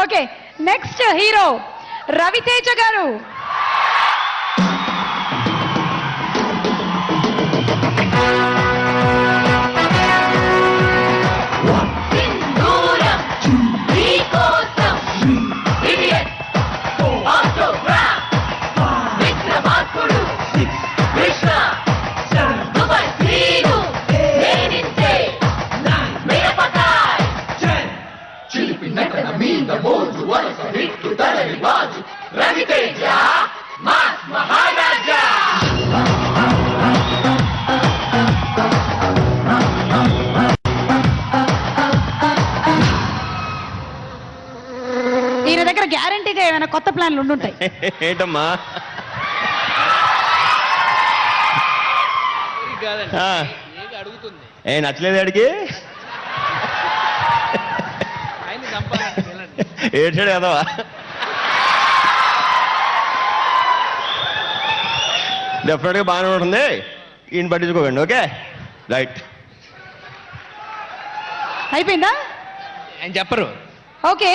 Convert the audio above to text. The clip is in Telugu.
ఓకే, నెక్స్ట్ హీరో రవితేజ గారు. ఈయన దగ్గర గ్యారంటీగా ఏమైనా కొత్త ప్లాన్లు ఉండుంటాయి. ఏంటమ్మా? ఏ నచ్చలేదు అడిగి ఏడ్చాడు కదవా? డెఫినెట్గా బాగానే ఉంటుంది, ఈయన పట్టించుకోకండి. Okay, right. అయిపోయిందా? ఆయన చెప్పరు. ఓకే.